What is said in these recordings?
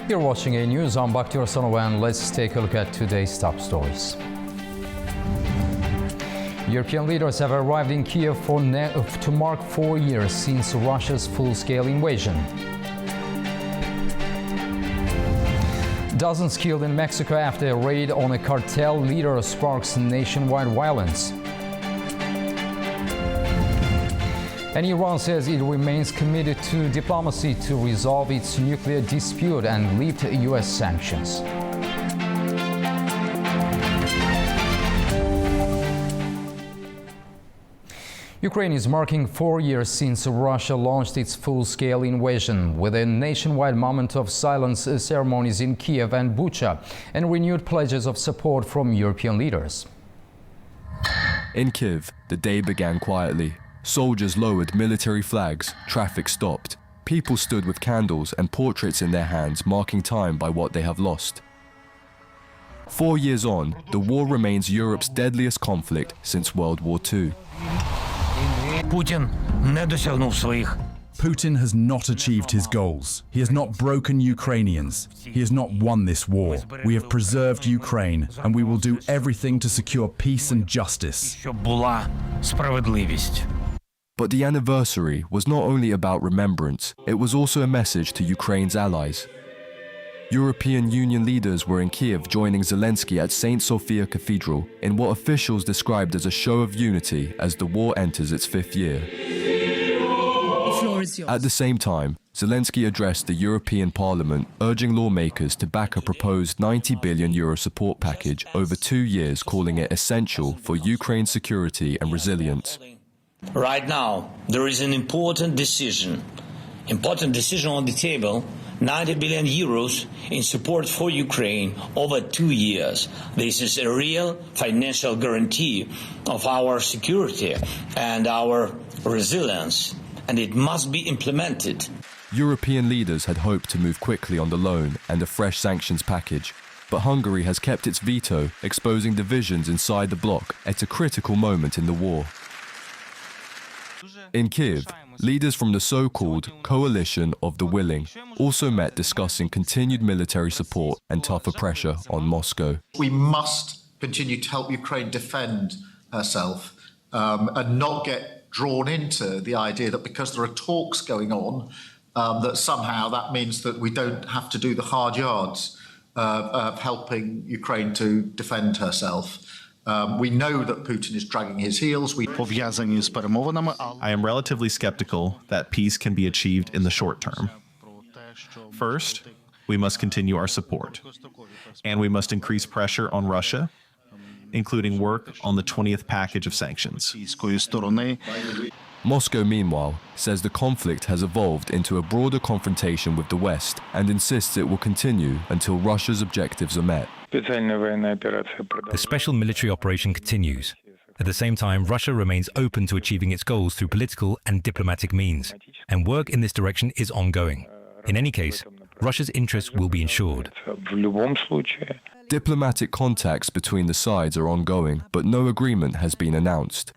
You're watching A News. I'm Bakhtiar Sanova, and let's take a look at today's top stories. European leaders have arrived in Kiev to mark 4 years since Russia's full-scale invasion. Dozens killed in Mexico after a raid on a cartel leader sparks nationwide violence. And Iran says it remains committed to diplomacy to resolve its nuclear dispute and lift U.S. sanctions. Ukraine is marking 4 years since Russia launched its full-scale invasion, with a nationwide moment of silence ceremonies in Kiev and Bucha, and renewed pledges of support from European leaders. In Kiev, the day began quietly. Soldiers lowered military flags, traffic stopped. People stood with candles and portraits in their hands, marking time by what they have lost. 4 years on, the war remains Europe's deadliest conflict since World War II. Putin has not achieved his goals. He has not broken Ukrainians. He has not won this war. We have preserved Ukraine, and we will do everything to secure peace and justice. But the anniversary was not only about remembrance, it was also a message to Ukraine's allies. European Union leaders were in Kiev joining Zelensky at St. Sophia Cathedral in what officials described as a show of unity as the war enters its 5th year. At the same time, Zelensky addressed the European Parliament, urging lawmakers to back a proposed €90 billion support package over 2 years, calling it essential for Ukraine's security and resilience. Right now, there is an important decision on the table, €90 billion in support for Ukraine over 2 years. This is a real financial guarantee of our security and our resilience, and it must be implemented. European leaders had hoped to move quickly on the loan and a fresh sanctions package, but Hungary has kept its veto, exposing divisions inside the bloc at a critical moment in the war. In Kiev, leaders from the so-called Coalition of the Willing also met, discussing continued military support and tougher pressure on Moscow. We must continue to help Ukraine defend herself and not get drawn into the idea that because there are talks going on, that somehow that means that we don't have to do the hard yards of helping Ukraine to defend herself. We know that Putin is dragging his heels. I am relatively skeptical that peace can be achieved in the short term. First, we must continue our support, and we must increase pressure on Russia, including work on the 20th package of sanctions. Moscow, meanwhile, says the conflict has evolved into a broader confrontation with the West and insists it will continue until Russia's objectives are met. The special military operation continues. At the same time, Russia remains open to achieving its goals through political and diplomatic means, and work in this direction is ongoing. In any case, Russia's interests will be ensured. Diplomatic contacts between the sides are ongoing, but no agreement has been announced.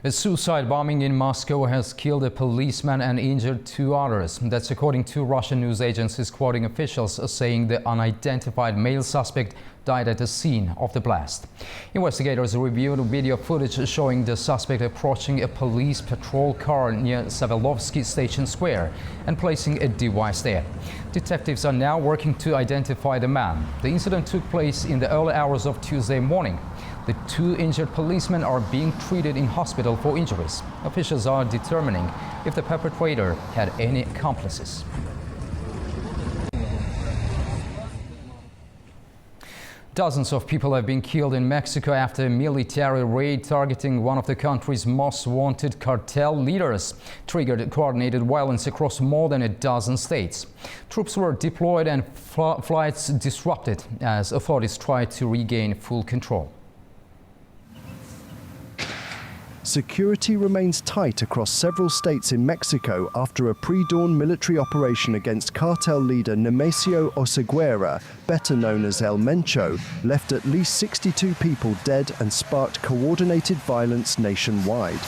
A suicide bombing in Moscow has killed a policeman and injured 2 others. That's according to Russian news agencies quoting officials saying the unidentified male suspect died at the scene of the blast. Investigators reviewed video footage showing the suspect approaching a police patrol car near Savelovsky Station Square and placing a device there. Detectives are now working to identify the man. The incident took place in the early hours of Tuesday morning. The 2 injured policemen are being treated in hospital for injuries. Officials are determining if the perpetrator had any accomplices. Dozens of people have been killed in Mexico after a military raid targeting one of the country's most wanted cartel leaders triggered coordinated violence across more than a dozen states. Troops were deployed and flights disrupted as authorities tried to regain full control. Security remains tight across several states in Mexico after a pre-dawn military operation against cartel leader Nemesio Oseguera, better known as El Mencho, left at least 62 people dead and sparked coordinated violence nationwide.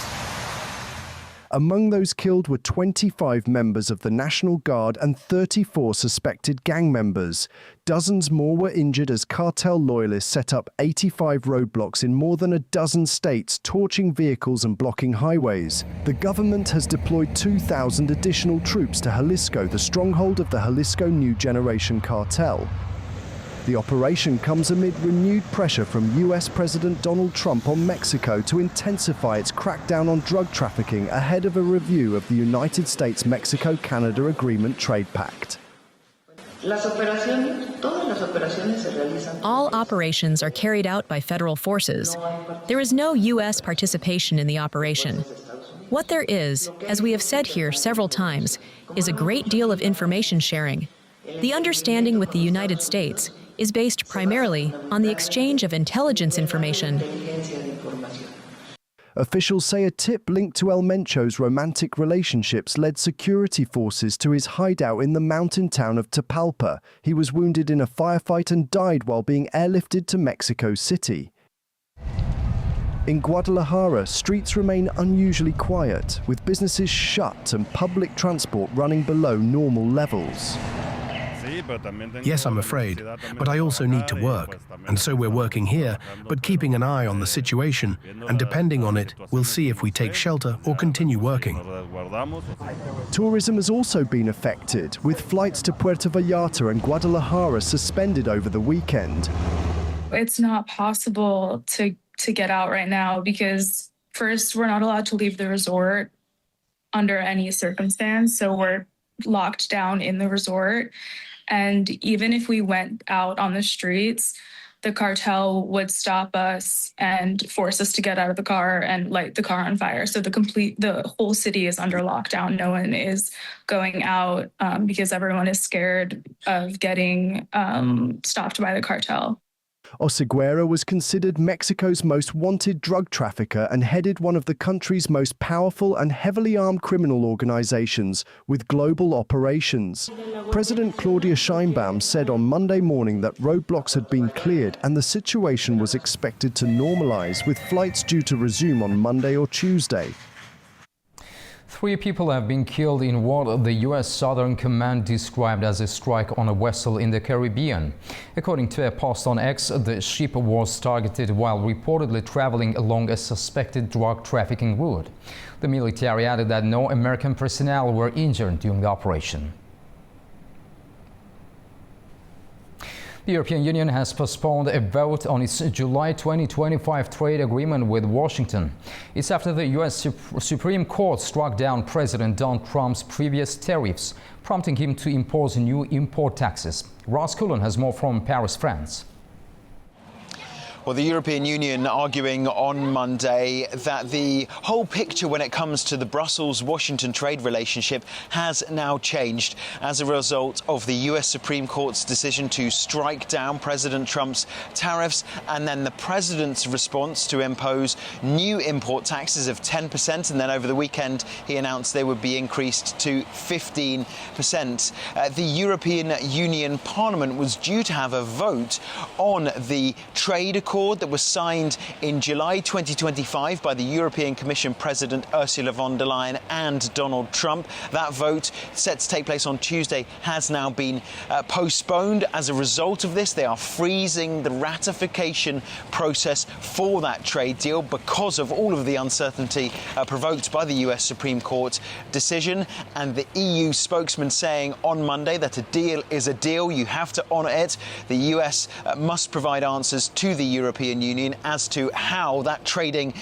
Among those killed were 25 members of the National Guard and 34 suspected gang members. Dozens more were injured as cartel loyalists set up 85 roadblocks in more than a dozen states, torching vehicles and blocking highways. The government has deployed 2,000 additional troops to Jalisco, the stronghold of the Jalisco New Generation Cartel. The operation comes amid renewed pressure from US President Donald Trump on Mexico to intensify its crackdown on drug trafficking ahead of a review of the United States-Mexico-Canada Agreement Trade Pact. All operations are carried out by federal forces. There is no U.S. participation in the operation. What there is, as we have said here several times, is a great deal of information sharing. The understanding with the United States is based primarily on the exchange of intelligence information. Officials say a tip linked to El Mencho's romantic relationships led security forces to his hideout in the mountain town of Tapalpa. He was wounded in a firefight and died while being airlifted to Mexico City. In Guadalajara, streets remain unusually quiet, with businesses shut and public transport running below normal levels. Yes, I'm afraid, but I also need to work, and so we're working here, but keeping an eye on the situation, and depending on it, we'll see if we take shelter or continue working. Tourism has also been affected, with flights to Puerto Vallarta and Guadalajara suspended over the weekend. It's not possible to get out right now because, first, we're not allowed to leave the resort under any circumstance, so we're locked down in the resort. And even if we went out on the streets, the cartel would stop us and force us to get out of the car and light the car on fire. So the whole city is under lockdown. No one is going out because everyone is scared of getting stopped by the cartel. Oseguera was considered Mexico's most wanted drug trafficker and headed one of the country's most powerful and heavily armed criminal organizations with global operations. President Claudia Sheinbaum said on Monday morning that roadblocks had been cleared and the situation was expected to normalize, with flights due to resume on Monday or Tuesday. 3 people have been killed in what the U.S. Southern Command described as a strike on a vessel in the Caribbean. According to a post on X, the ship was targeted while reportedly traveling along a suspected drug trafficking route. The military added that no American personnel were injured during the operation. The European Union has postponed a vote on its July 2025 trade agreement with Washington. It's after the U.S. Supreme Court struck down President Donald Trump's previous tariffs, prompting him to impose new import taxes. Ross Cullen has more from Paris, France. Well, the European Union arguing on Monday that the whole picture when it comes to the Brussels-Washington trade relationship has now changed as a result of the US Supreme Court's decision to strike down President Trump's tariffs and then the president's response to impose new import taxes of 10%. And then over the weekend, he announced they would be increased to 15%. The European Union Parliament was due to have a vote on the trade accord that was signed in July 2025 by the European Commission President Ursula von der Leyen and Donald Trump. That vote, set to take place on Tuesday, has now been postponed. As a result of this, they are freezing the ratification process for that trade deal because of all of the uncertainty provoked by the US Supreme Court decision. And the EU spokesman saying on Monday that a deal is a deal, you have to honour it. The US must provide answers to the European Union as to how that trading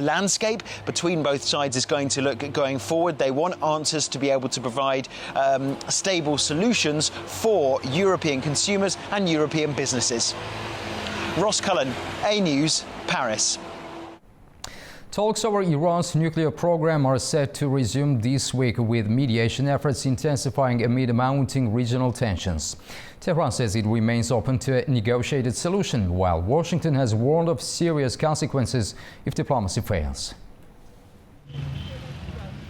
landscape between both sides is going to look going forward. They want answers to be able to provide stable solutions for European consumers and European businesses. Ross Cullen, A News, Paris. Talks over Iran's nuclear program are set to resume this week, with mediation efforts intensifying amid mounting regional tensions. Tehran says it remains open to a negotiated solution, while Washington has warned of serious consequences if diplomacy fails.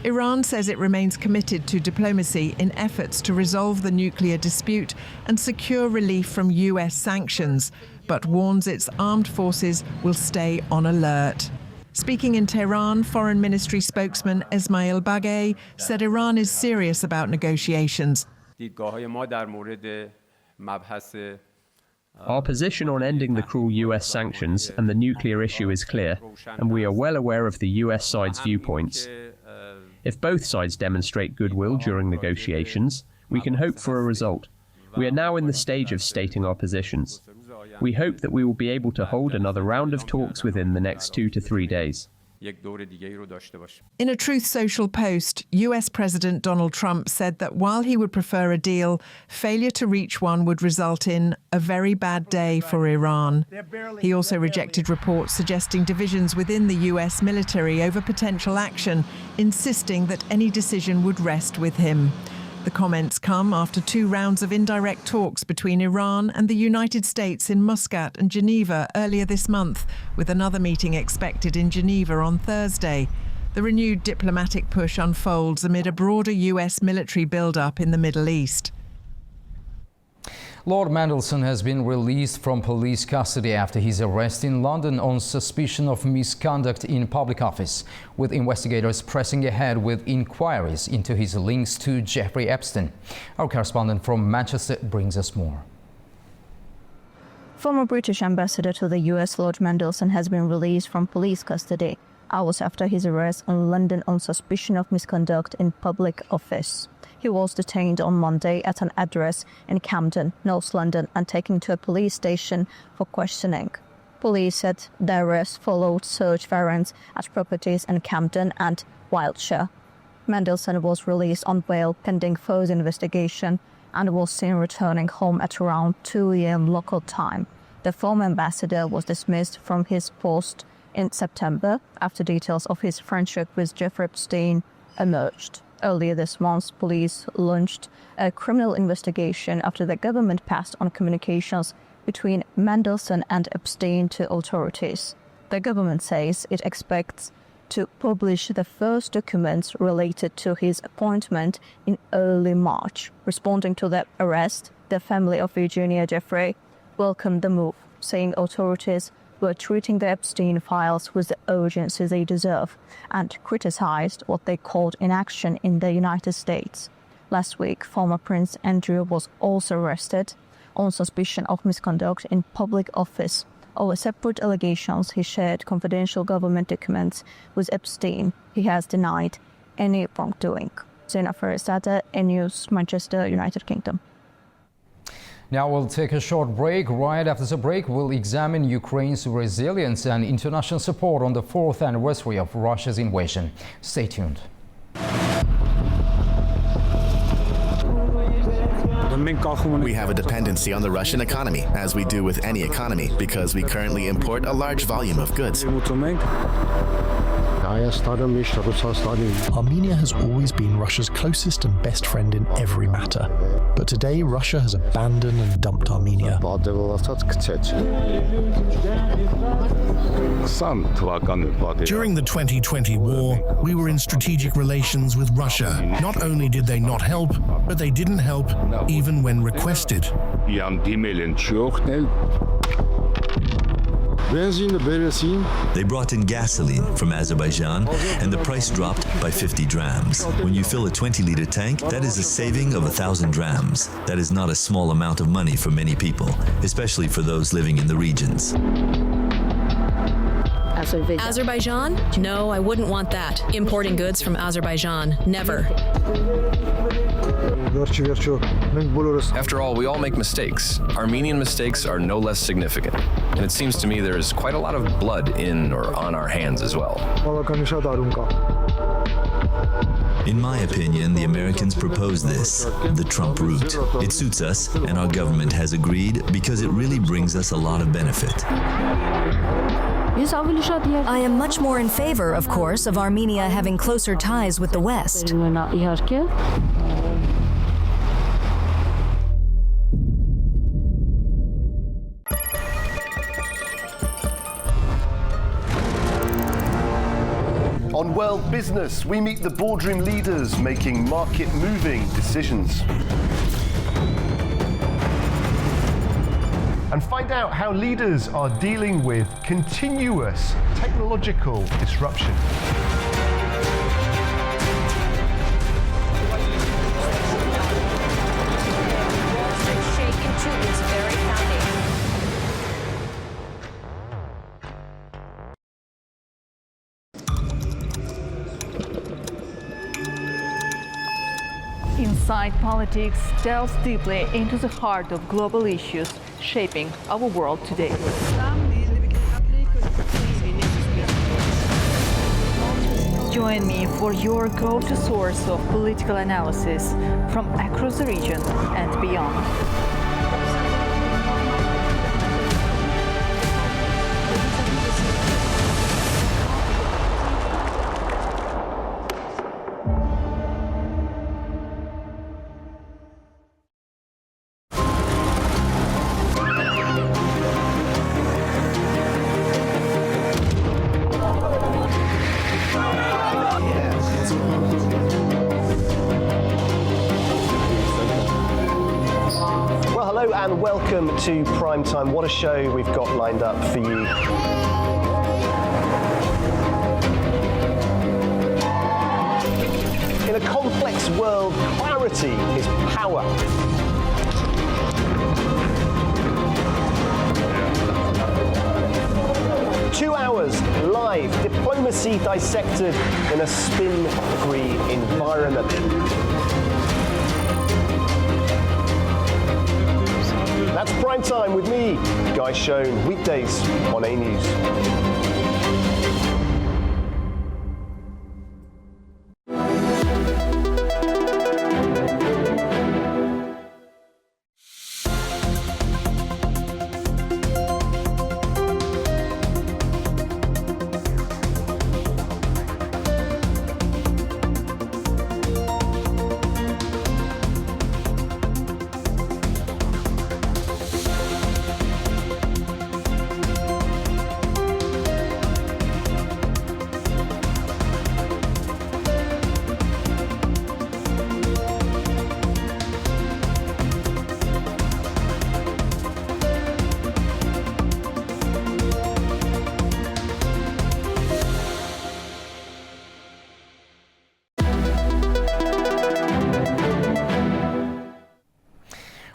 Iran says it remains committed to diplomacy in efforts to resolve the nuclear dispute and secure relief from US sanctions, but warns its armed forces will stay on alert. Speaking in Tehran, Foreign Ministry spokesman Esmail Baghaei said Iran is serious about negotiations. Our position on ending the cruel US sanctions and the nuclear issue is clear, and we are well aware of the US side's viewpoints. If both sides demonstrate goodwill during negotiations, we can hope for a result. We are now in the stage of stating our positions. We hope that we will be able to hold another round of talks within the next 2 to 3 days. In a Truth Social post, US President Donald Trump said that while he would prefer a deal, failure to reach one would result in a very bad day for Iran. He also rejected reports suggesting divisions within the US military over potential action, insisting that any decision would rest with him. The comments come after 2 rounds of indirect talks between Iran and the United States in Muscat and Geneva earlier this month, with another meeting expected in Geneva on Thursday. The renewed diplomatic push unfolds amid a broader US military build-up in the Middle East. Lord Mandelson has been released from police custody after his arrest in London on suspicion of misconduct in public office, with investigators pressing ahead with inquiries into his links to Jeffrey Epstein. Our correspondent from Manchester brings us more. Former British ambassador to the US Lord Mandelson has been released from police custody hours after his arrest in London on suspicion of misconduct in public office. He was detained on Monday at an address in Camden, North London, and taken to a police station for questioning. Police said the arrest followed search warrants at properties in Camden and Wiltshire. Mandelson was released on bail pending further investigation and was seen returning home at around 2 a.m. local time. The former ambassador was dismissed from his post in September after details of his friendship with Jeffrey Epstein emerged. Earlier this month, police launched a criminal investigation after the government passed on communications between Mandelson and Epstein to authorities. The government says it expects to publish the first documents related to his appointment in early March. Responding to the arrest, the family of Virginia Giuffre welcomed the move, saying authorities were treating the Epstein files with the urgency they deserve and criticized what they called inaction in the United States. Last week, former Prince Andrew was also arrested on suspicion of misconduct in public office over separate allegations he shared confidential government documents with Epstein. He has denied any wrongdoing. Zena Farizadeh, News, Manchester, United Kingdom. Now we'll take a short break. Right after the break, we'll examine Ukraine's resilience and international support on the 4th anniversary of Russia's invasion. Stay tuned. We have a dependency on the Russian economy, as we do with any economy, because we currently import a large volume of goods. Armenia has always been Russia's closest and best friend in every matter. But today, Russia has abandoned and dumped Armenia. During the 2020 war, we were in strategic relations with Russia. Not only did they not help, but they didn't help even when requested. They brought in gasoline from Azerbaijan, and the price dropped by 50 drams. When you fill a 20-liter tank, that is a saving of 1,000 drams. That is not a small amount of money for many people, especially for those living in the regions. Azerbaijan? No, I wouldn't want that. Importing goods from Azerbaijan. Never. After all, we all make mistakes. Armenian mistakes are no less significant. And it seems to me there is quite a lot of blood in or on our hands as well. In my opinion, the Americans proposed this, the Trump route. It suits us, and our government has agreed because it really brings us a lot of benefit. I am much more in favor, of course, of Armenia having closer ties with the West. On World Business, we meet the boardroom leaders making market-moving decisions. and find out how leaders are dealing with continuous technological disruption. Inside Politics delves deeply into the heart of global issues shaping our world today. Join me for your go-to source of political analysis from across the region and beyond. And welcome to Primetime. What a show we've got lined up for you. In a complex world, clarity is power. Two hours live, diplomacy dissected in a spin-free environment. That's Prime Time with me, Guy Schoen, weekdays on A News.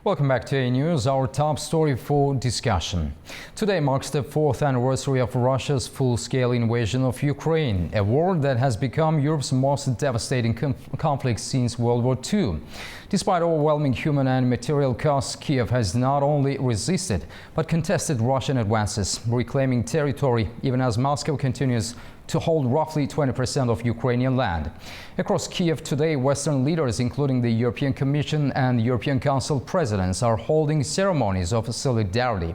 Welcome back to A News, our top story for discussion. Today marks the 4th anniversary of Russia's full-scale invasion of Ukraine, a war that has become Europe's most devastating conflict since World War II. Despite overwhelming human and material costs, Kiev has not only resisted but contested Russian advances, reclaiming territory even as Moscow continues to hold roughly 20% of Ukrainian land. Across Kiev today, Western leaders, including the European Commission and European Council presidents, are holding ceremonies of solidarity.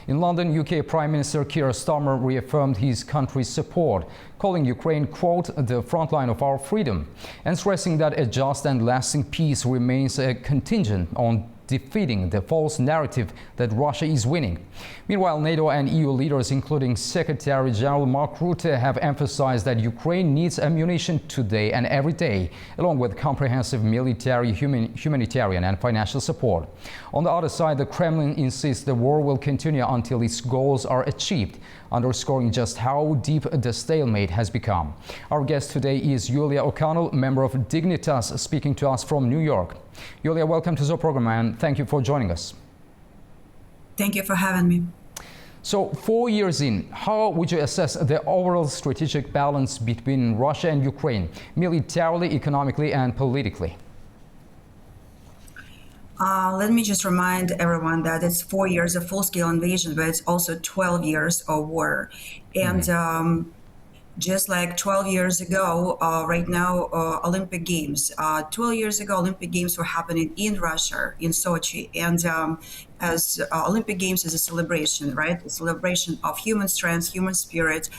In London, UK Prime Minister Keir Starmer reaffirmed his country's support, calling Ukraine, quote, the front line of our freedom, and stressing that a just and lasting peace remains a contingent on defeating the false narrative that Russia is winning. Meanwhile, NATO and EU leaders, including Secretary General Mark Rutte, have emphasized that Ukraine needs ammunition today and every day, along with comprehensive military, humanitarian and financial support. On the other side, the Kremlin insists the war will continue until its goals are achieved, underscoring just how deep the stalemate has become. Our guest today is Yulia O'Connell, member of Dignitas, speaking to us from New York. Yulia, welcome to the program and thank you for joining us. Thank you for having me. So 4 years in, how would you assess the overall strategic balance between Russia and Ukraine, militarily, economically and politically? Let me just remind everyone that it's 4 years of full-scale invasion, but it's also 12 years of war. And just like 12 years ago, right now, Olympic Games. 12 years ago, Olympic Games were happening in Russia, in Sochi. And as Olympic Games is a celebration, right? A celebration of human strength, human spirit,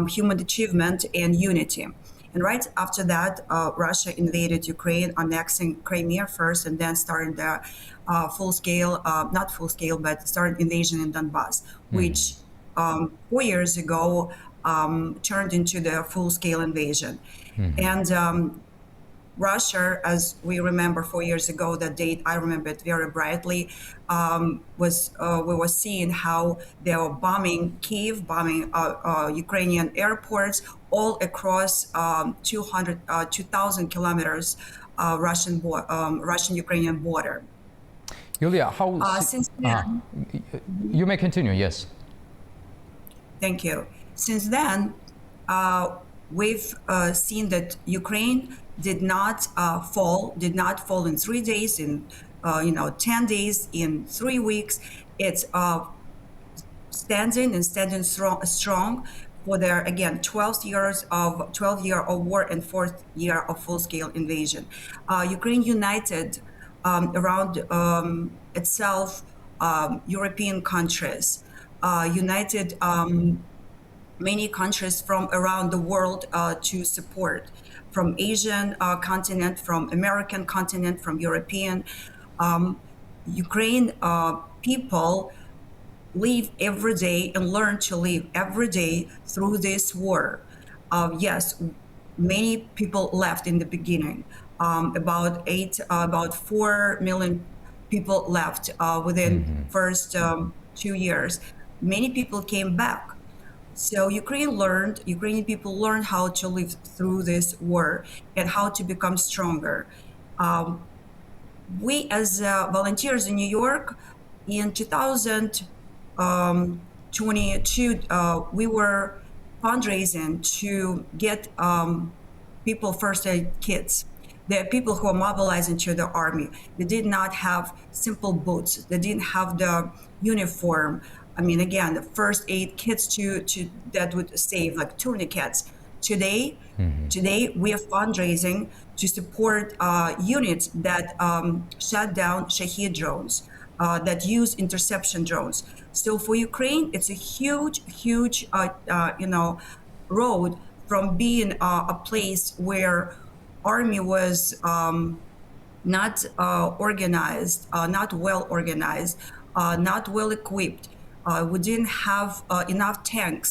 human achievement, and unity. And right after that, Russia invaded Ukraine, annexing Crimea first, and then started the full-scale, not full-scale, but started invasion in Donbass, which 4 years ago turned into the full-scale invasion. And Russia, as we remember 4 years ago, that date, I remember it very brightly, we were seeing how they were bombing Kyiv, bombing Ukrainian airports all across 2,000 kilometers Russian-Ukrainian border. Yulia, how... Since then... you may continue, yes. Thank you. Since then, we've seen that Ukraine did not fall in 3 days, in 10 days, in 3 weeks. It's standing strong for their, again, 12 year of war and 4th year of full-scale invasion. Ukraine united around itself, European countries, united many countries from around the world to support, from Asian continent, from American continent, from European. Ukraine people live every day and learn to live every day through this war. Yes, many people left in the beginning. About 4 million people left within first 2 years. Many people came back. So Ukrainian people learned how to live through this war and how to become stronger. We as volunteers in New York, in 2022, we were fundraising to get people first aid kits. There are people who are mobilizing to the army. They did not have simple boots. They didn't have the uniform. I mean, again, the first aid kits that would save, like tourniquets. Today, we are fundraising to support units that shut down Shahed drones, that use interception drones. So for Ukraine, it's a huge, road from being a place where army was not organized, not well organized, not well equipped. We didn't have enough tanks.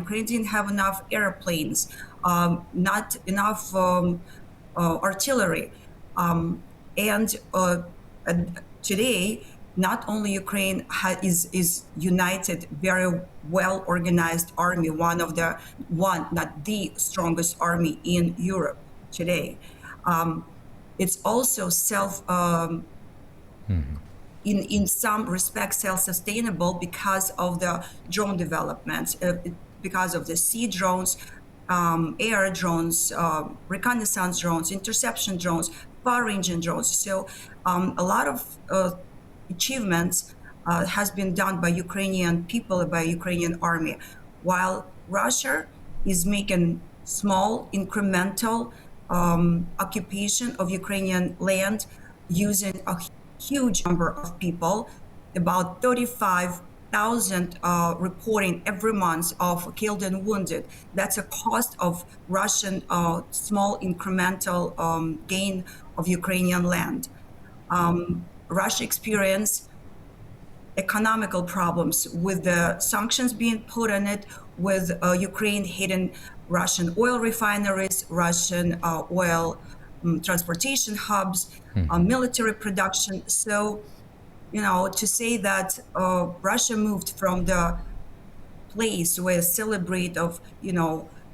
Ukraine didn't have enough airplanes, not enough artillery. And today, not only Ukraine is united, very well organized army, not the strongest army in Europe today. It's also in some respects self-sustainable because of the drone developments, because of the sea drones, air drones, reconnaissance drones, interception drones, far-ranging drones. So a lot of achievements has been done by Ukrainian people, by Ukrainian army, while Russia is making small incremental occupation of Ukrainian land using a huge number of people, about 35,000 reporting every month of killed and wounded. That's a cost of Russian small incremental gain of Ukrainian land. Russia experienced economical problems with the sanctions being put on it, with Ukraine hitting Russian oil refineries, Russian oil transportation hubs, military production. So, to say that Russia moved from the place where celebrate of,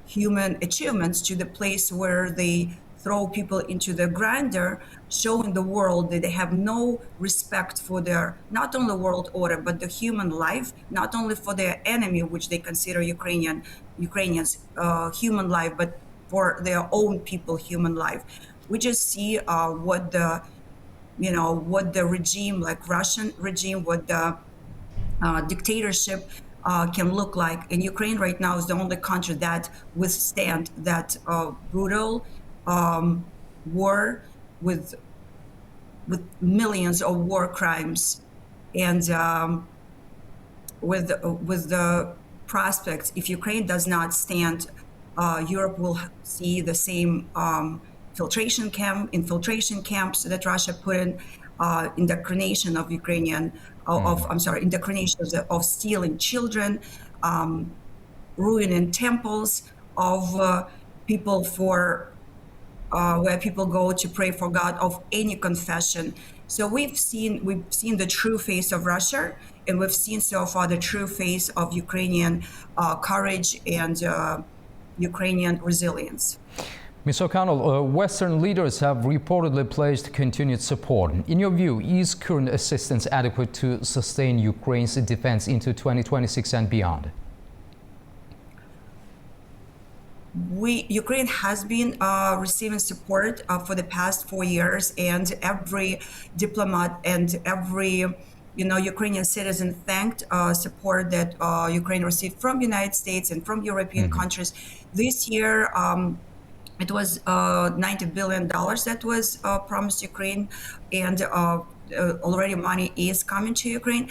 human achievements to the place where they throw people into the grinder, showing the world that they have no respect for their, not only world order, but the human life, not only for their enemy, which they consider Ukrainians human life, but for their own people human life. We just see what the regime, like Russian regime, what the dictatorship can look like. And Ukraine right now is the only country that withstand that brutal war with millions of war crimes, and with the prospects, if Ukraine does not stand, Europe will see the same infiltration camps that Russia put in, indoctrination of Ukrainian, indoctrination of stealing children, ruining temples of people for where people go to pray for God of any confession. So we've seen the true face of Russia, and we've seen so far the true face of Ukrainian courage and Ukrainian resilience. Ms. O'Connell, Western leaders have reportedly pledged continued support. In your view, is current assistance adequate to sustain Ukraine's defense into 2026 and beyond? Ukraine has been receiving support for the past 4 years, and every diplomat and every Ukrainian citizen thanked support that Ukraine received from the United States and from European countries. This year, it was $90 billion that was promised Ukraine, and already money is coming to Ukraine.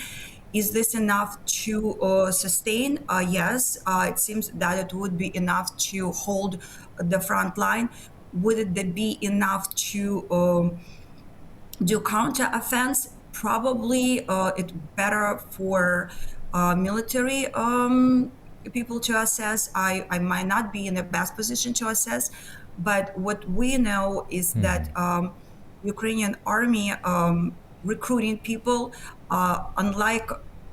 Is this enough to sustain? Yes, it seems that it would be enough to hold the front line. Would it be enough to do counter-offense? Probably it's better for military people to assess. I might not be in the best position to assess, but what we know is that Ukrainian army recruiting people, unlike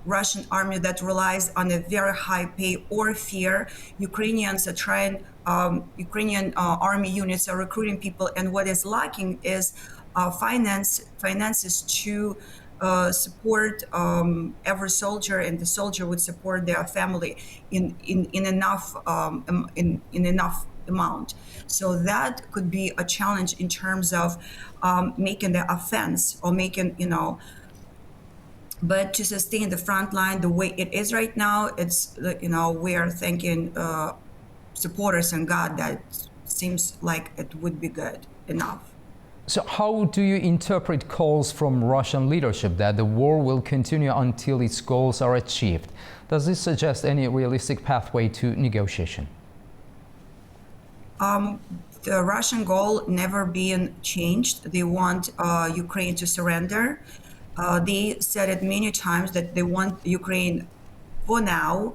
Russian army that relies on a very high pay or fear, Ukrainians are trying, Ukrainian army units are recruiting people, and what is lacking is finances to support every soldier, and the soldier would support their family in enough amount. So that could be a challenge in terms of making the offense or making, but to sustain the front line the way it is right now, it's, we are thanking supporters and God that seems like it would be good enough. So how do you interpret calls from Russian leadership that the war will continue until its goals are achieved? Does this suggest any realistic pathway to negotiation? The Russian goal never been changed. They want Ukraine to surrender. They said it many times that they want Ukraine, for now,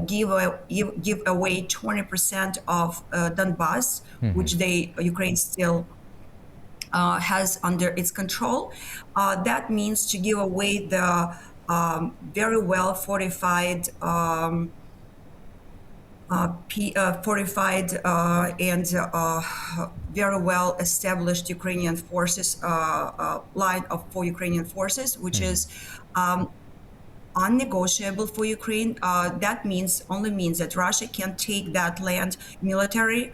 give away 20% of Donbass, which Ukraine still has under its control. That means to give away the very well fortified and very well established Ukrainian forces line for Ukrainian forces, which is unnegotiable for Ukraine. That only means that Russia can take that land militarily.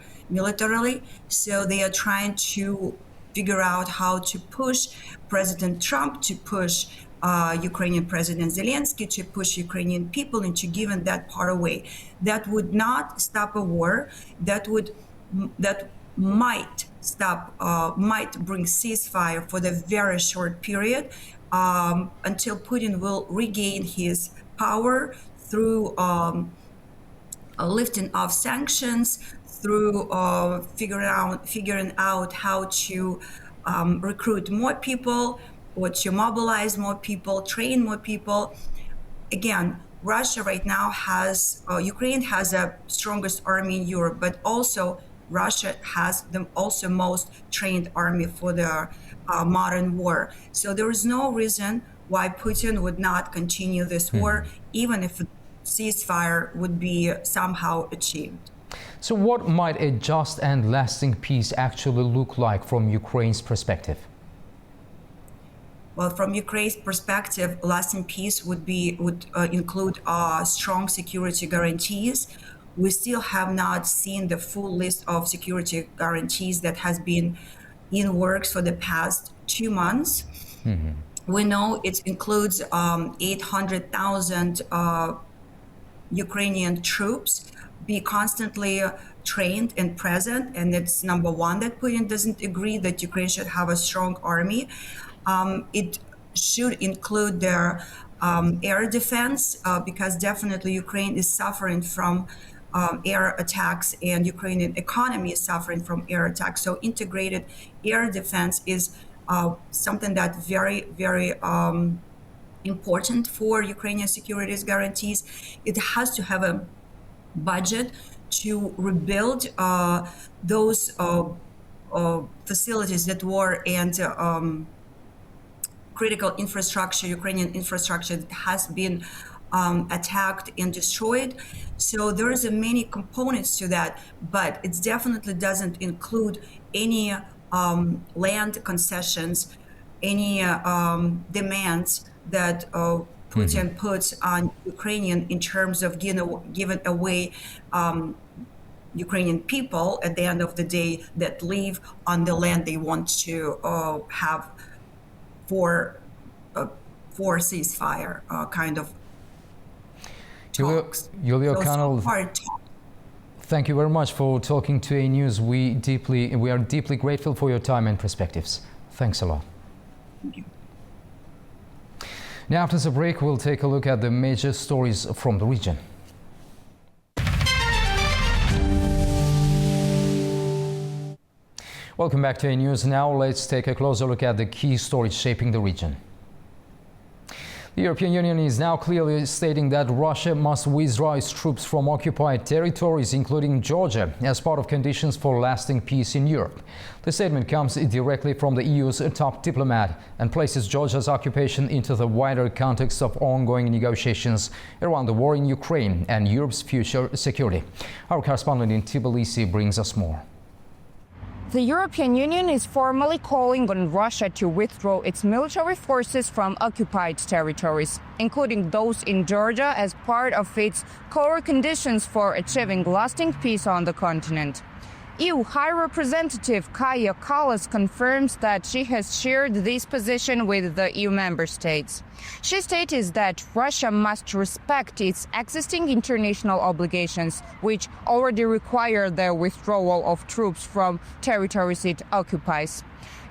So they are trying to figure out how to push President Trump, to push Ukrainian President Zelensky, to push Ukrainian people into giving that part away. That would not stop a war. That might bring ceasefire for the very short period until Putin will regain his power through lifting of sanctions, through figuring out how to recruit more people, or to mobilize more people, train more people. Again, Russia right now Ukraine has the strongest army in Europe, but also Russia has the also most trained army for the modern war. So there is no reason why Putin would not continue this war, even if a ceasefire would be somehow achieved. So what might a just and lasting peace actually look like from Ukraine's perspective? Well, from Ukraine's perspective, lasting peace would include strong security guarantees. We still have not seen the full list of security guarantees that has been in works for the past 2 months. We know it includes 800,000 Ukrainian troops be constantly trained and present, and it's number one that Putin doesn't agree that Ukraine should have a strong army. It should include their air defense, because definitely Ukraine is suffering from air attacks, and Ukrainian economy is suffering from air attacks. So integrated air defense is something that very, very important for Ukrainian security guarantees. It has to have a budget to rebuild those facilities that were and critical infrastructure, Ukrainian infrastructure that has been attacked and destroyed. So there is many components to that, but it definitely doesn't include any land concessions, any demands that Putin puts on Ukrainian in terms of giving away Ukrainian people at the end of the day that live on the land they want to have for ceasefire kind of talks. Yulia So O'Connell, hard talk. thank you very much for talking to A News. We are deeply grateful for your time and perspectives. Thanks a lot. Thank you. Now, after the break, we'll take a look at the major stories from the region. Welcome back to A News. Now, let's take a closer look at the key stories shaping the region. The European Union is now clearly stating that Russia must withdraw its troops from occupied territories, including Georgia, as part of conditions for lasting peace in Europe. The statement comes directly from the EU's top diplomat and places Georgia's occupation into the wider context of ongoing negotiations around the war in Ukraine and Europe's future security. Our correspondent in Tbilisi brings us more. The European Union is formally calling on Russia to withdraw its military forces from occupied territories, including those in Georgia, as part of its core conditions for achieving lasting peace on the continent. EU High Representative Kaja Kallas confirms that she has shared this position with the EU member states. She stated that Russia must respect its existing international obligations, which already require the withdrawal of troops from territories it occupies.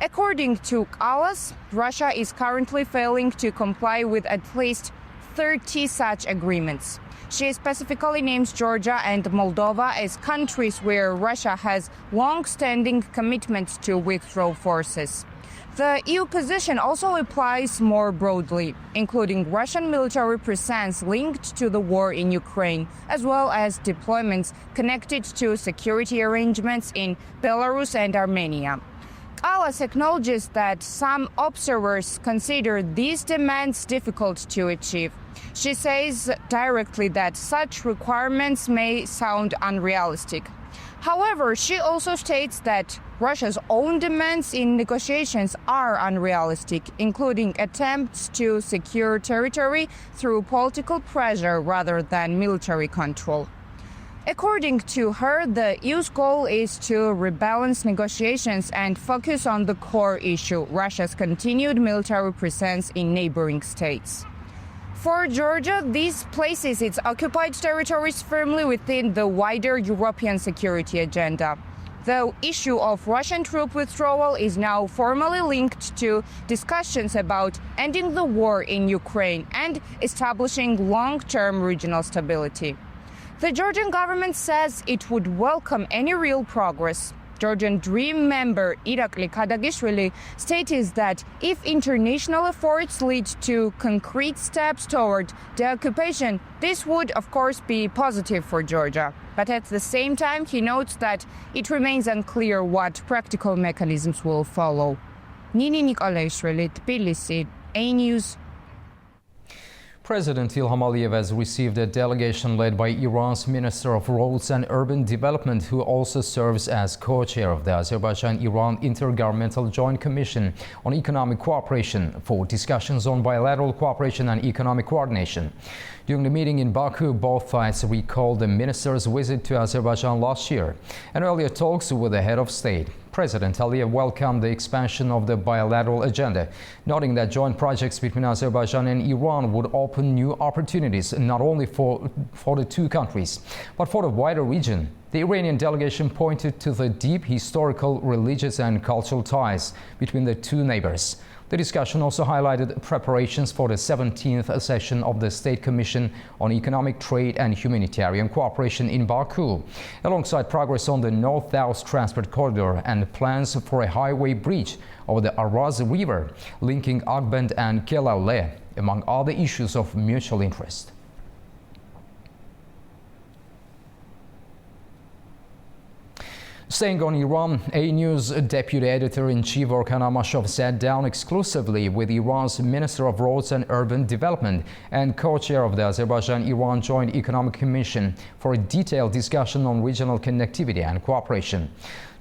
According to Kallas, Russia is currently failing to comply with at least 30 such agreements. She specifically names Georgia and Moldova as countries where Russia has long-standing commitments to withdraw forces. The EU position also applies more broadly, including Russian military presence linked to the war in Ukraine, as well as deployments connected to security arrangements in Belarus and Armenia. Kallas acknowledges that some observers consider these demands difficult to achieve. She says directly that such requirements may sound unrealistic. However, she also states that Russia's own demands in negotiations are unrealistic, including attempts to secure territory through political pressure rather than military control. According to her, the EU's goal is to rebalance negotiations and focus on the core issue, Russia's continued military presence in neighboring states. For Georgia, this places its occupied territories firmly within the wider European security agenda. The issue of Russian troop withdrawal is now formally linked to discussions about ending the war in Ukraine and establishing long-term regional stability. The Georgian government says it would welcome any real progress. Georgian Dream member Irakli Kadagishvili stated that if international efforts lead to concrete steps toward the occupation, this would, of course, be positive for Georgia. But at the same time, he notes that it remains unclear what practical mechanisms will follow. Nini Nikolaishvili, Tbilisi, A News. President Ilham Aliyev has received a delegation led by Iran's Minister of Roads and Urban Development, who also serves as co-chair of the Azerbaijan-Iran Intergovernmental Joint Commission on Economic Cooperation, for discussions on bilateral cooperation and economic coordination. During the meeting in Baku, both sides recalled the minister's visit to Azerbaijan last year and earlier talks with the head of state. President Aliyev welcomed the expansion of the bilateral agenda, noting that joint projects between Azerbaijan and Iran would open new opportunities not only for the two countries, but for the wider region. The Iranian delegation pointed to the deep historical, religious and cultural ties between the two neighbors. The discussion also highlighted preparations for the 17th session of the State Commission on Economic Trade and Humanitarian Cooperation in Baku, alongside progress on the North-South Transport Corridor and plans for a highway bridge over the Araz River, linking Akbend and Kelaleh, among other issues of mutual interest. Staying on Iran, A News Deputy Editor-in-Chief Orkan Amashov sat down exclusively with Iran's Minister of Roads and Urban Development and co-chair of the Azerbaijan-Iran Joint Economic Commission for a detailed discussion on regional connectivity and cooperation.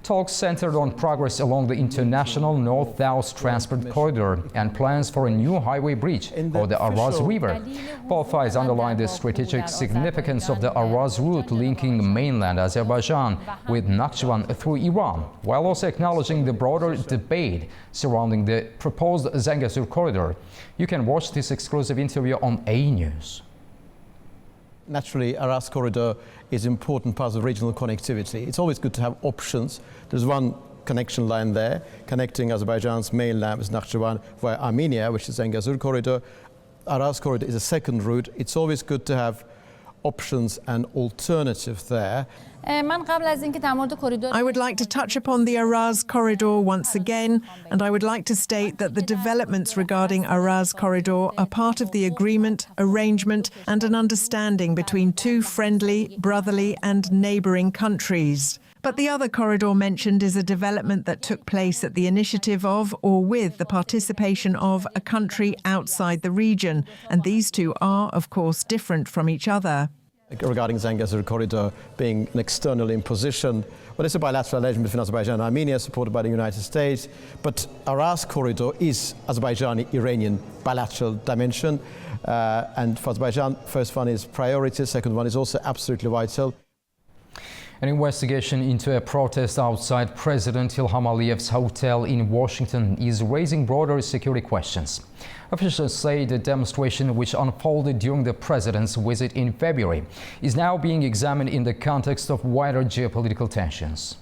Talks centered on progress along the international North-South transport corridor and plans for a new highway bridge over the Araz River. Both sides underlined the strategic significance of the Araz route linking mainland Azerbaijan with Nakhchivan through Iran, while also acknowledging the broader debate surrounding the proposed Zangezur corridor. You can watch this exclusive interview on A News. Naturally, Araz corridor is an important part of regional connectivity. It's always good to have options. There's one connection line there connecting Azerbaijan's mainland with Nakhchivan via Armenia, which is the Zangezur corridor. Araz corridor is a second route. It's always good to have options and alternatives there. I would like to touch upon the Araz corridor once again, and I would like to state that the developments regarding Araz corridor are part of the agreement, arrangement, and an understanding between two friendly, brotherly, and neighbouring countries. But the other corridor mentioned is a development that took place at the initiative of or with the participation of a country outside the region, and these two are, of course, different from each other. Regarding Zangezur corridor being an external imposition, well, it's a bilateral arrangement between Azerbaijan and Armenia, supported by the United States. But Araz corridor is Azerbaijani-Iranian bilateral dimension, and for Azerbaijan, first one is priority, second one is also absolutely vital. An investigation into a protest outside President Ilham Aliyev's hotel in Washington is raising broader security questions. Officials say the demonstration, which unfolded during the president's visit in February, is now being examined in the context of wider geopolitical tensions.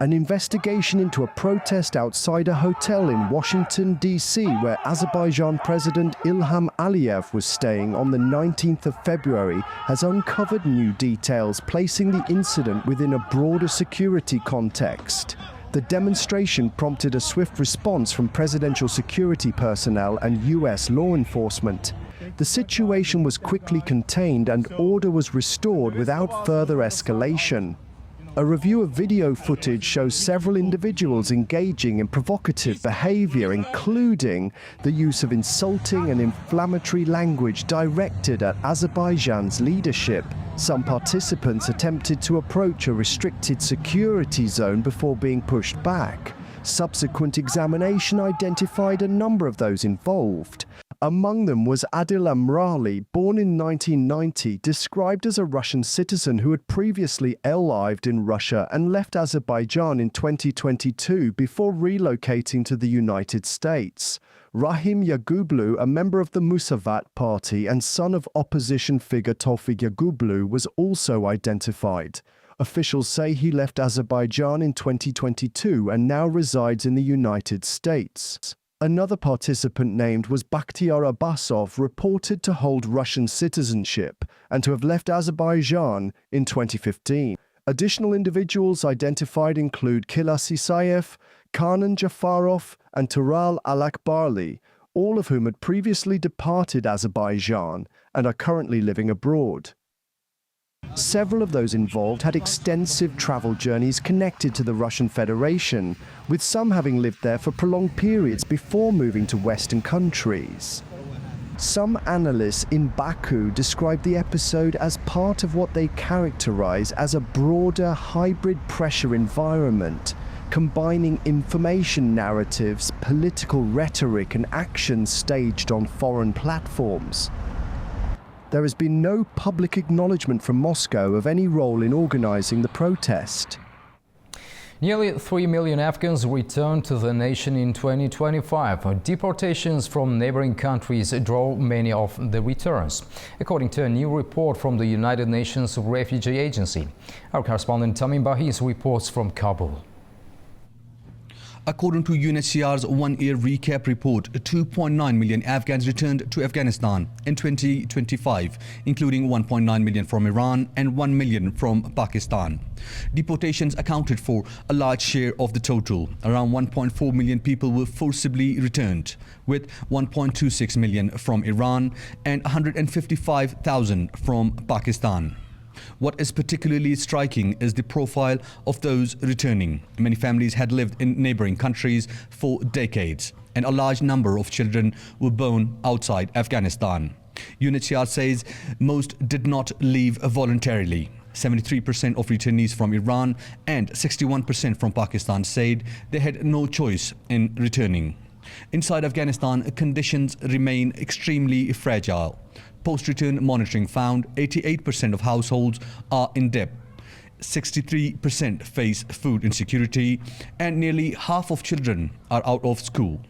An investigation into a protest outside a hotel in Washington, D.C., where Azerbaijan President Ilham Aliyev was staying on the 19th of February, has uncovered new details, placing the incident within a broader security context. The demonstration prompted a swift response from presidential security personnel and U.S. law enforcement. The situation was quickly contained and order was restored without further escalation. A review of video footage shows several individuals engaging in provocative behavior, including the use of insulting and inflammatory language directed at Azerbaijan's leadership. Some participants attempted to approach a restricted security zone before being pushed back. Subsequent examination identified a number of those involved. Among them was Adil Amrali, born in 1990, described as a Russian citizen who had previously lived in Russia and left Azerbaijan in 2022 before relocating to the United States. Rahim Yagublu, a member of the Musavat party and son of opposition figure Tawfik Yagublu, was also identified. Officials say he left Azerbaijan in 2022 and now resides in the United States. Another participant named was Bakhtiar Abbasov, reported to hold Russian citizenship and to have left Azerbaijan in 2015. Additional individuals identified include Kilas Isayev, Kanan Jafarov, and Tural Alakbarli, all of whom had previously departed Azerbaijan and are currently living abroad. Several of those involved had extensive travel journeys connected to the Russian Federation, with some having lived there for prolonged periods before moving to Western countries. Some analysts in Baku described the episode as part of what they characterize as a broader hybrid pressure environment, combining information narratives, political rhetoric, and actions staged on foreign platforms. There has been no public acknowledgement from Moscow of any role in organizing the protest. Nearly 3 million Afghans returned to the nation in 2025. Deportations from neighboring countries drove many of the returns, according to a new report from the United Nations Refugee Agency. Our correspondent Tamim Bahis reports from Kabul. According to UNHCR's one-year recap report, 2.9 million Afghans returned to Afghanistan in 2025, including 1.9 million from Iran and 1 million from Pakistan. Deportations accounted for a large share of the total. Around 1.4 million people were forcibly returned, with 1.26 million from Iran and 155,000 from Pakistan. What is particularly striking is the profile of those returning. Many families had lived in neighboring countries for decades, and a large number of children were born outside Afghanistan. UNHCR says most did not leave voluntarily. 73% of returnees from Iran and 61% from Pakistan said they had no choice in returning. Inside Afghanistan, conditions remain extremely fragile. Post-return monitoring found 88% of households are in debt, 63% face food insecurity, and nearly half of children are out of school.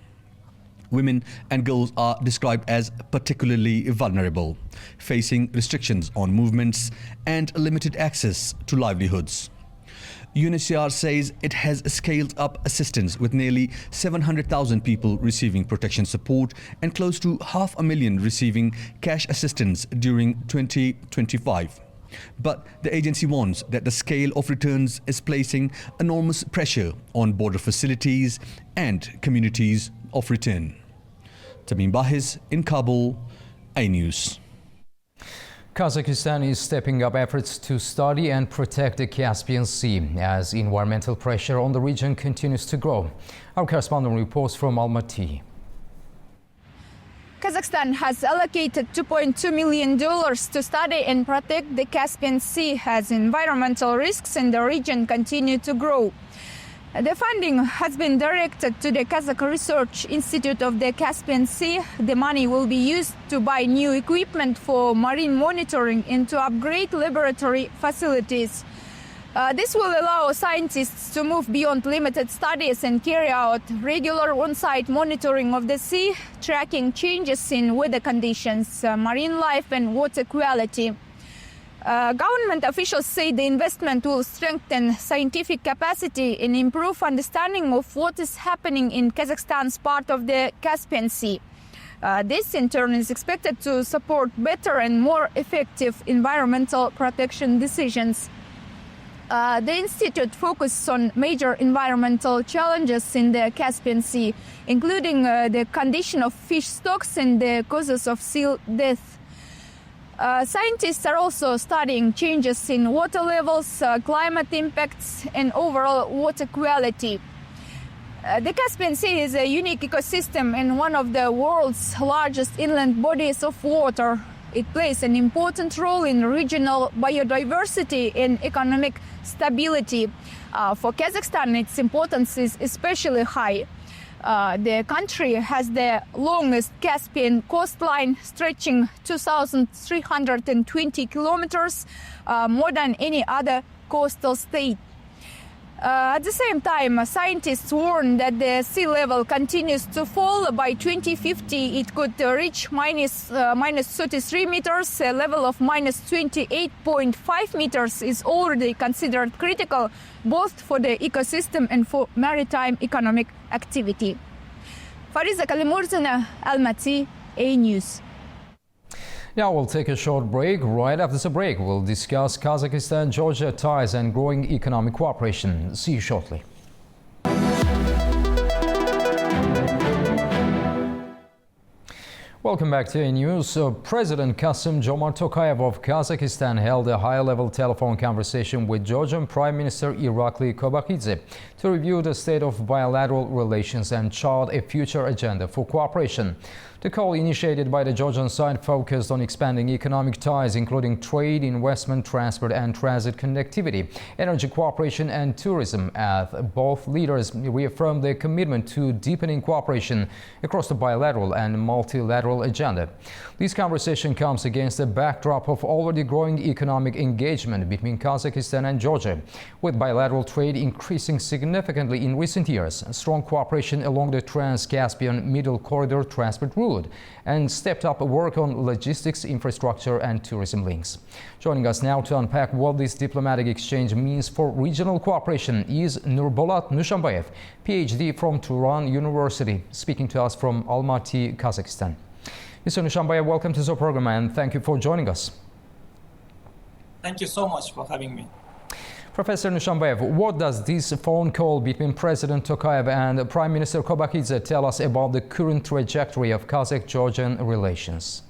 Women and girls are described as particularly vulnerable, facing restrictions on movements and limited access to livelihoods. UNHCR says it has scaled up assistance with nearly 700,000 people receiving protection support and close to 500,000 receiving cash assistance during 2025. But the agency warns that the scale of returns is placing enormous pressure on border facilities and communities of return. Tamim Bahiz in Kabul, A-News. Kazakhstan is stepping up efforts to study and protect the Caspian Sea as environmental pressure on the region continues to grow. Our correspondent reports from Almaty. Kazakhstan has allocated $2.2 million to study and protect the Caspian Sea as environmental risks in the region continue to grow. The funding has been directed to the Kazakh Research Institute of the Caspian Sea. The money will be used to buy new equipment for marine monitoring and to upgrade laboratory facilities. This will allow scientists to move beyond limited studies and carry out regular on-site monitoring of the sea, tracking changes in weather conditions, marine life and water quality. Government officials say the investment will strengthen scientific capacity and improve understanding of what is happening in Kazakhstan's part of the Caspian Sea. This, in turn, is expected to support better and more effective environmental protection decisions. The Institute focuses on major environmental challenges in the Caspian Sea, including the condition of fish stocks and the causes of seal death. Scientists are also studying changes in water levels, climate impacts, and overall water quality. The Caspian Sea is a unique ecosystem and one of the world's largest inland bodies of water. It plays an important role in regional biodiversity and economic stability. For Kazakhstan, its importance is especially high. The country has the longest Caspian coastline, stretching 2,320 kilometers, more than any other coastal state. At the same time, scientists warn that the sea level continues to fall. By 2050, it could reach minus 33 meters. A level of minus 28.5 meters is already considered critical, both for the ecosystem and for maritime economic activity. Fariza Kalimurtina, Almaty, A-News. Now we'll take a short break. Right after the break, we'll discuss Kazakhstan-Georgia ties and growing economic cooperation. See you shortly. Welcome back to A-News. President Kassym-Jomart Tokayev of Kazakhstan held a high-level telephone conversation with Georgian Prime Minister Irakli Kobakhidze to review the state of bilateral relations and chart a future agenda for cooperation. The call, initiated by the Georgian side, focused on expanding economic ties, including trade, investment, transport and transit connectivity, energy cooperation and tourism, as both leaders reaffirmed their commitment to deepening cooperation across the bilateral and multilateral agenda. This conversation comes against the backdrop of already growing economic engagement between Kazakhstan and Georgia, with bilateral trade increasing significantly in recent years, strong cooperation along the Trans-Caspian Middle Corridor transport route, and stepped up work on logistics, infrastructure and tourism links. Joining us now to unpack what this diplomatic exchange means for regional cooperation is Nurbolat Nushambayev, PhD from Turan University, speaking to us from Almaty, Kazakhstan. Mr. Nushambayev, welcome to the program and thank you for joining us. Thank you so much for having me. Professor Nushambayev, what does this phone call between President Tokayev and Prime Minister Kobakhidze tell us about the current trajectory of Kazakh-Georgian relations?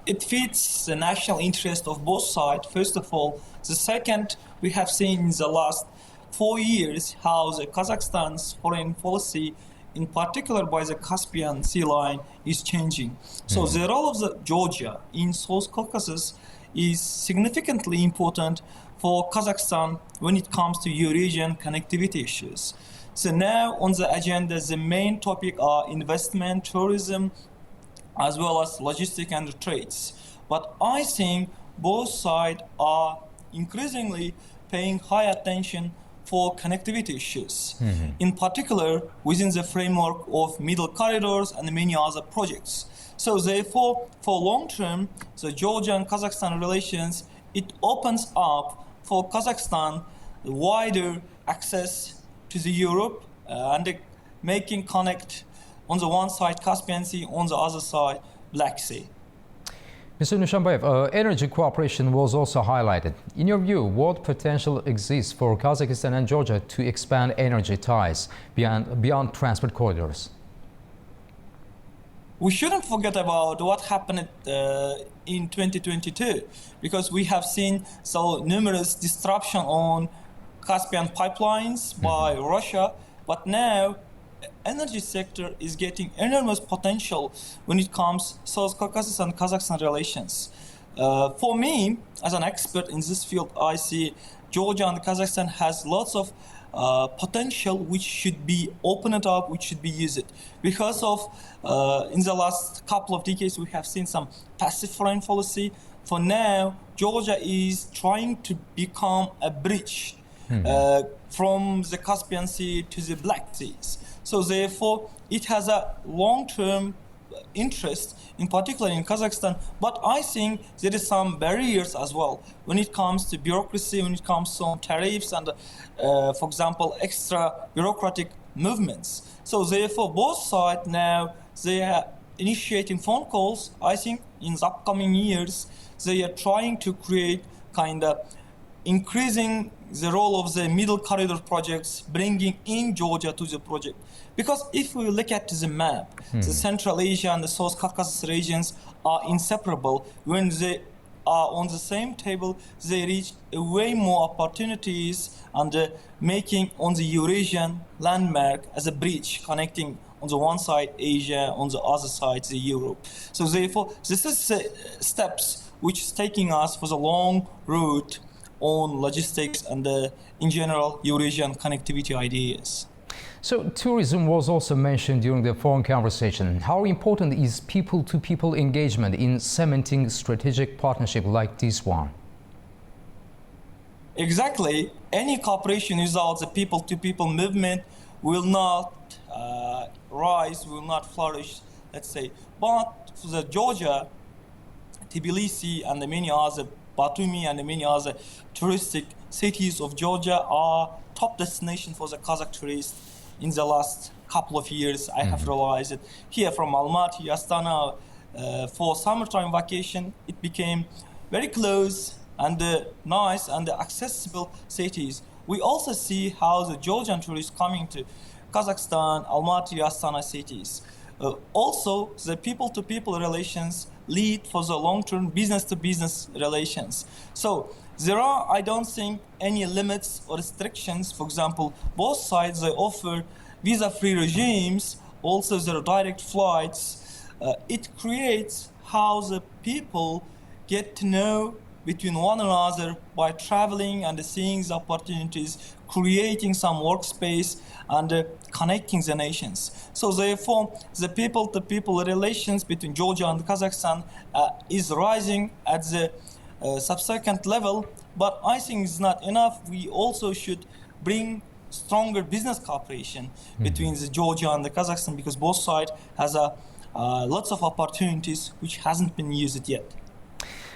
it fits the national interest of both sides, first of all. The second, we have seen in the last 4 years how the Kazakhstan's foreign policy, in particular by the Caspian Sea line, is changing. So the role of the Georgia in South Caucasus is significantly important for Kazakhstan when it comes to Eurasian connectivity issues. So now on the agenda, the main topic are investment, tourism, as well as logistics and trades. But I think both sides are increasingly paying high attention for connectivity issues, in particular within the framework of middle corridors and many other projects. So therefore, for long term, the Georgia and Kazakhstan relations, it opens up for Kazakhstan wider access to the Europe and making connect on the one side Caspian Sea, on the other side Black Sea. Mr. Nushanbayev, energy cooperation was also highlighted. In your view, what potential exists for Kazakhstan and Georgia to expand energy ties beyond transport corridors? We shouldn't forget about what happened in 2022, because we have seen so numerous disruption on Caspian pipelines by Russia, but now energy sector is getting enormous potential when it comes to South Caucasus and Kazakhstan relations. For me, as an expert in this field, I see Georgia and Kazakhstan has lots of potential which should be opened up, which should be used. Because of, in the last couple of decades, we have seen some passive foreign policy. For now, Georgia is trying to become a bridge from the Caspian Sea to the Black Seas. So therefore, it has a long-term interest, in particular in Kazakhstan, but I think there is some barriers as well when it comes to bureaucracy, when it comes to tariffs and, for example, extra bureaucratic movements. So therefore, both sides now, they are initiating phone calls. I think in the upcoming years, they are trying to create kind of increasing the role of the middle corridor projects, bringing in Georgia to the project. Because if we look at the map, the Central Asia and the South Caucasus regions are inseparable. When they are on the same table, they reach way more opportunities and making on the Eurasian landmark as a bridge connecting on the one side Asia, on the other side the Europe. So therefore, this is steps which is taking us for the long route on logistics and in general Eurasian connectivity ideas. So tourism was also mentioned during the foreign conversation. How important is people-to-people engagement in cementing strategic partnership like this one? Exactly. Any cooperation without the people-to-people movement will not rise, will not flourish, let's say. But for the Georgia, Tbilisi and the many other Batumi and many other touristic cities of Georgia are top destination for the Kazakh tourists. In the last couple of years, I have realized it. Here from Almaty, Astana, for summertime vacation, it became very close and nice and accessible cities. We also see how the Georgian tourists coming to Kazakhstan, Almaty, Astana cities. Also, the people-to-people relations lead for the long-term business-to-business relations. So there are, I don't think, any limits or restrictions. For example, both sides, they offer visa-free regimes, also there are direct flights. It creates how the people get to know between one another by traveling and seeing the opportunities, creating some workspace and connecting the nations. So therefore, the people-to-people relations between Georgia and Kazakhstan is rising at the subsequent level, but I think it's not enough. We also should bring stronger business cooperation between the Georgia and the Kazakhstan, because both sides has lots of opportunities which hasn't been used yet.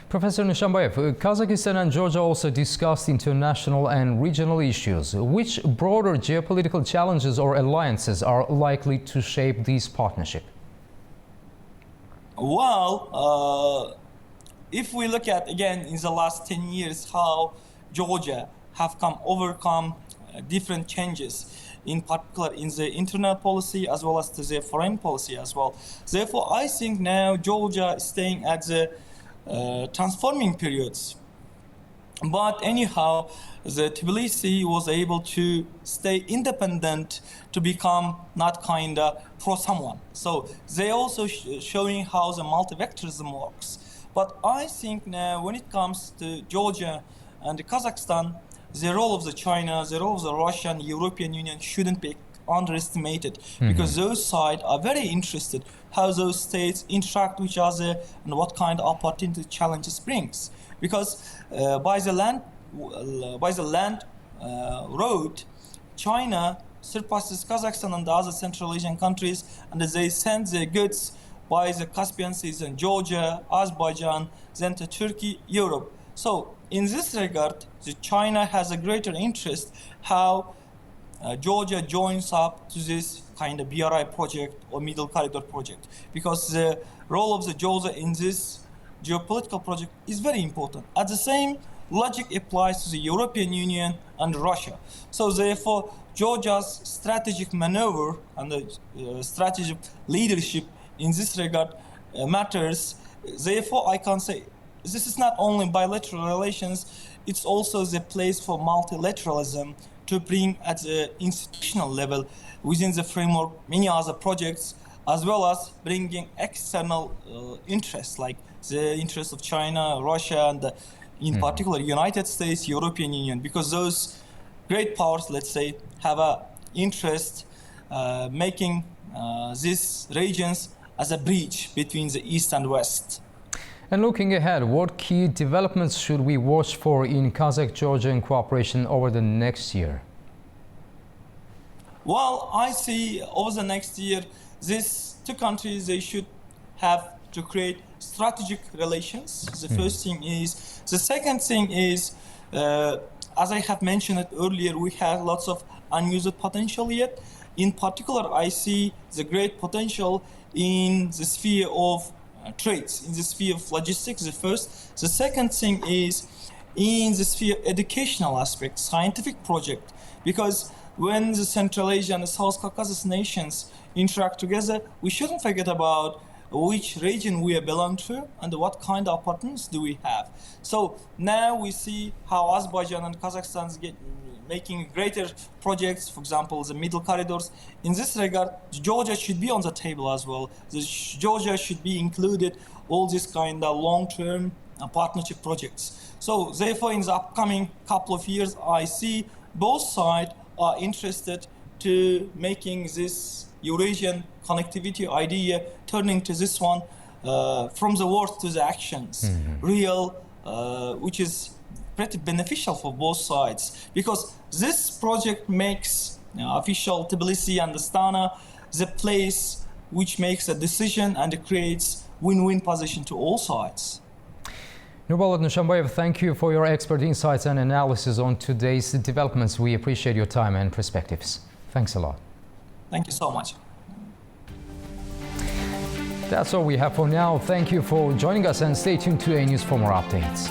Professor Nushanbayev, Kazakhstan and Georgia also discussed international and regional issues. Which broader geopolitical challenges or alliances are likely to shape this partnership? Well, if we look at, again, in the last 10 years, how Georgia have overcome different changes, in particular in the internal policy as well as to their foreign policy as well. Therefore, I think now Georgia is staying at the transforming periods. But anyhow, the Tbilisi was able to stay independent, to become not kind of pro someone. So they also showing how the multi-vectorism works. But I think now when it comes to Georgia and Kazakhstan, the role of the China, the role of the Russia and European Union shouldn't be underestimated, because those sides are very interested how those states interact with each other and what kind of opportunity challenges brings. Because by the land road, China surpasses Kazakhstan and the other Central Asian countries, and they send their goods by the Caspian Sea and Georgia, Azerbaijan, then to Turkey, Europe. So in this regard, China has a greater interest how Georgia joins up to this kind of BRI project or Middle Corridor project, because the role of the Georgia in this geopolitical project is very important. At the same logic applies to the European Union and Russia. So therefore, Georgia's strategic maneuver and the strategic leadership in this regard matters. Therefore, I can say this is not only bilateral relations, it's also the place for multilateralism to bring at the institutional level within the framework many other projects, as well as bringing external interests like the interests of China, Russia, and in particular United States, European Union, because those great powers, let's say, have an interest making these regions as a bridge between the East and West. And looking ahead, what key developments should we watch for in Kazakh-Georgian cooperation over the next year? Well, I see over the next year, these two countries, they should have to create strategic relations. The first thing is. The second thing is, as I have mentioned it earlier, we have lots of unused potential yet. In particular, I see the great potential in the sphere of trades, in the sphere of logistics, the first. The second thing is in the sphere of educational aspect, scientific project, because when the Central Asia and the South Caucasus nations interact together, we shouldn't forget about which region we belong to and what kind of opportunities do we have. So now we see how Azerbaijan and Kazakhstan get making greater projects, for example, the middle corridors. In this regard, Georgia should be on the table as well. Georgia should be included all these kind of long-term partnership projects. So therefore, in the upcoming couple of years, I see both sides are interested to making this Eurasian connectivity idea turning to this one from the words to the actions, real, which is pretty beneficial for both sides, because this project makes official Tbilisi and Astana the place which makes a decision and it creates win-win position to all sides. Nurbolot Nushanbayev, thank you for your expert insights and analysis on today's developments. We appreciate your time and perspectives. Thanks a lot. Thank you so much. That's all we have for now. Thank you for joining us and stay tuned to A News for more updates.